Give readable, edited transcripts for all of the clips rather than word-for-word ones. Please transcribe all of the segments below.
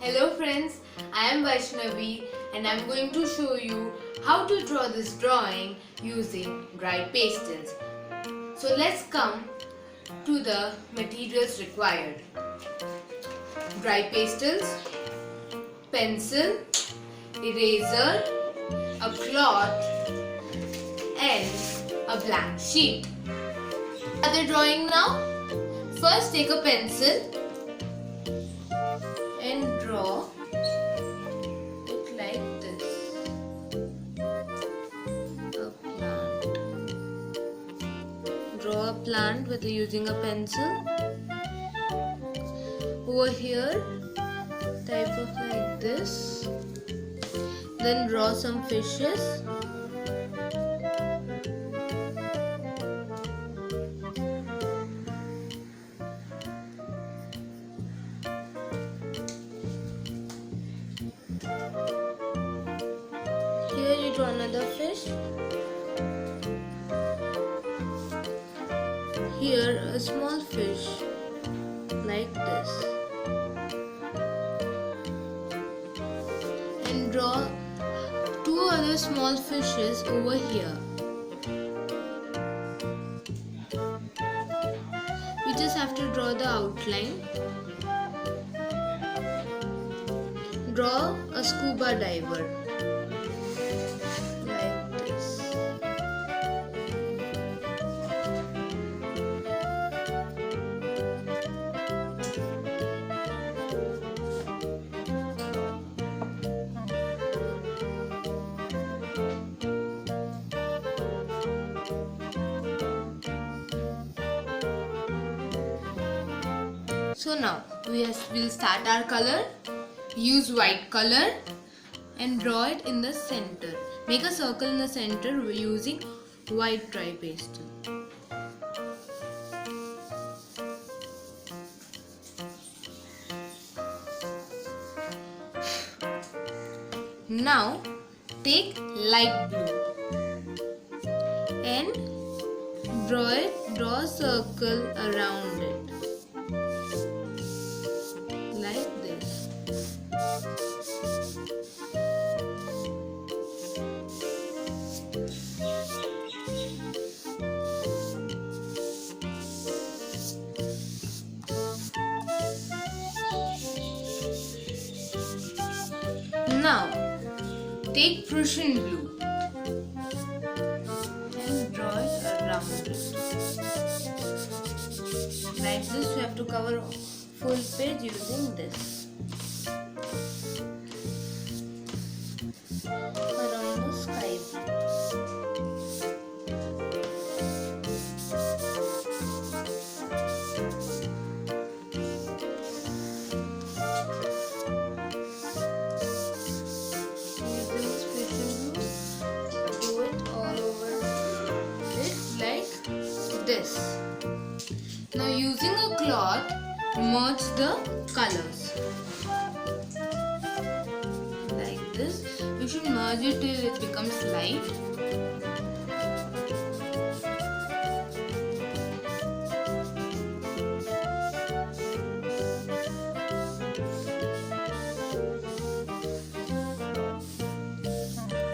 Hello friends, I am Vaishnavi and I am going to show you how to draw this drawing using dry pastels. So let's come to the materials required. Dry pastels, pencil, eraser, a cloth and a blank sheet. Are they drawing now? First take a pencil and draw it like this. A plant. Draw a plant with using a pencil. Over here, type of like this. Then draw some fishes. Here you draw another fish. Here a small fish like this. And draw two other small fishes over here. We just have to draw the outline. Draw a scuba diver. So now we'll start our color. Use white color and draw it in the center. Make a circle in the center using white dry pastel. Now take light blue and draw a circle around it. Like this. Now take Prussian blue and draw it around it. Like this, you have to cover full page using this. Around the sky do it all over it like this. Now using a cloth, merge the colors like this. You should merge it till it becomes light.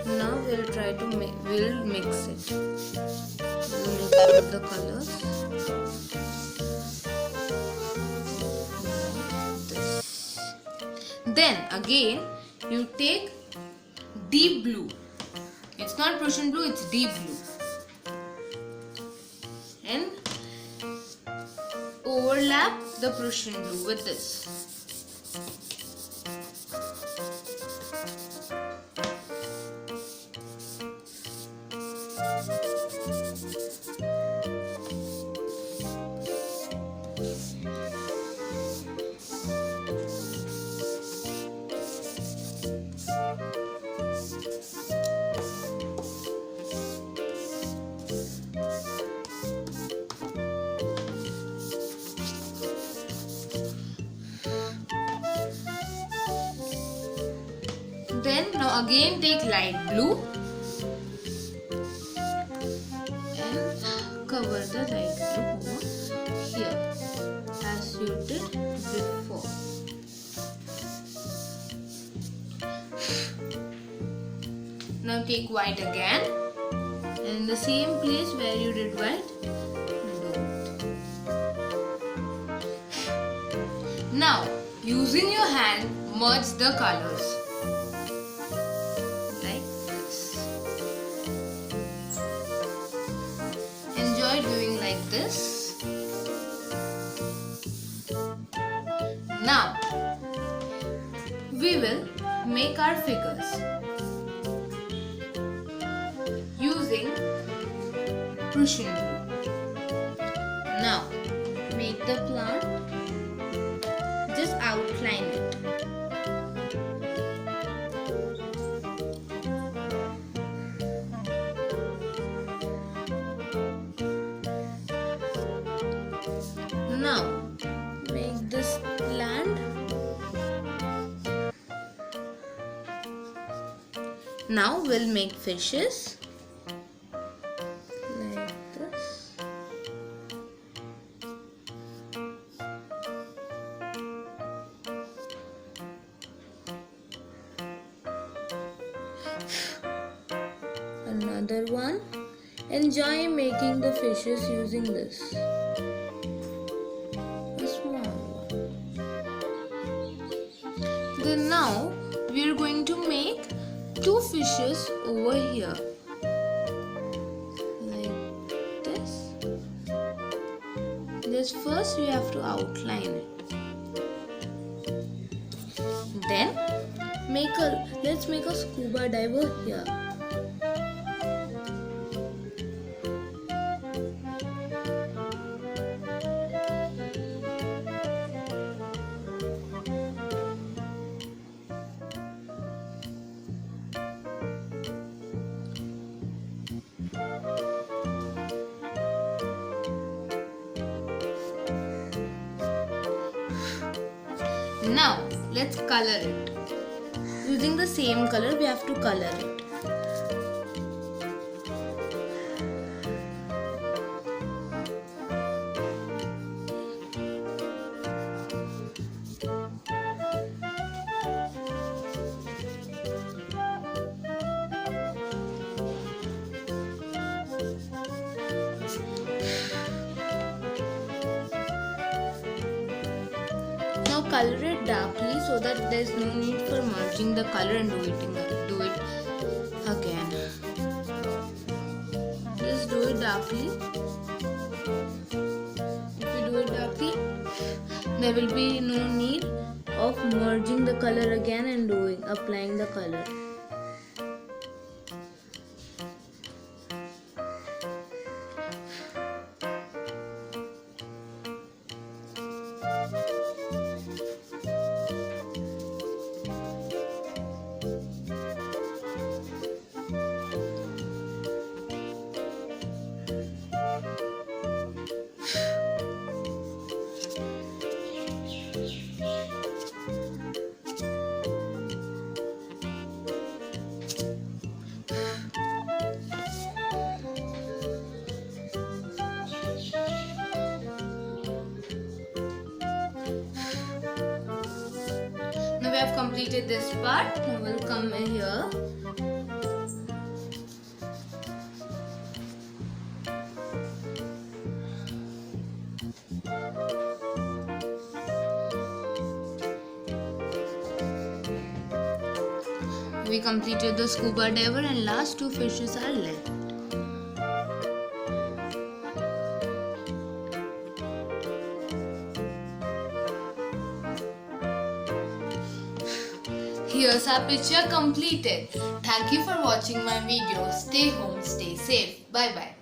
Now we'll try to we'll mix it. We'll mix all the colors. Then again you take deep blue. It's not Prussian blue, it's deep blue. And overlap the Prussian blue with this. Then now again take light blue and cover the light blue over here as you did before. take white again. And in the same place where you did white, do it. Now, using your hand, merge the colors. Like this. Enjoy doing like this. Now, we will make our figures using Prussian glue. Now, make the plant, just outline it. Now, make this land. Now we'll make fishes like this. Another one. Enjoy making the fishes using this. A small one. Then now we are going to make two fishes over here like this. This first we have to outline it. Then let's make a scuba diver here. Now, let's color it. Using the same color, we have to color it. Now color it darkly so that there is no need for merging the color and do it again. Just do it darkly. If you do it darkly, there will be no need of merging the color again and applying the color. Now we have completed this part. Now we'll come here. We completed the scuba diver and last two fishes are left. Here's our picture completed. Thank you for watching my video. Stay home, stay safe. Bye bye.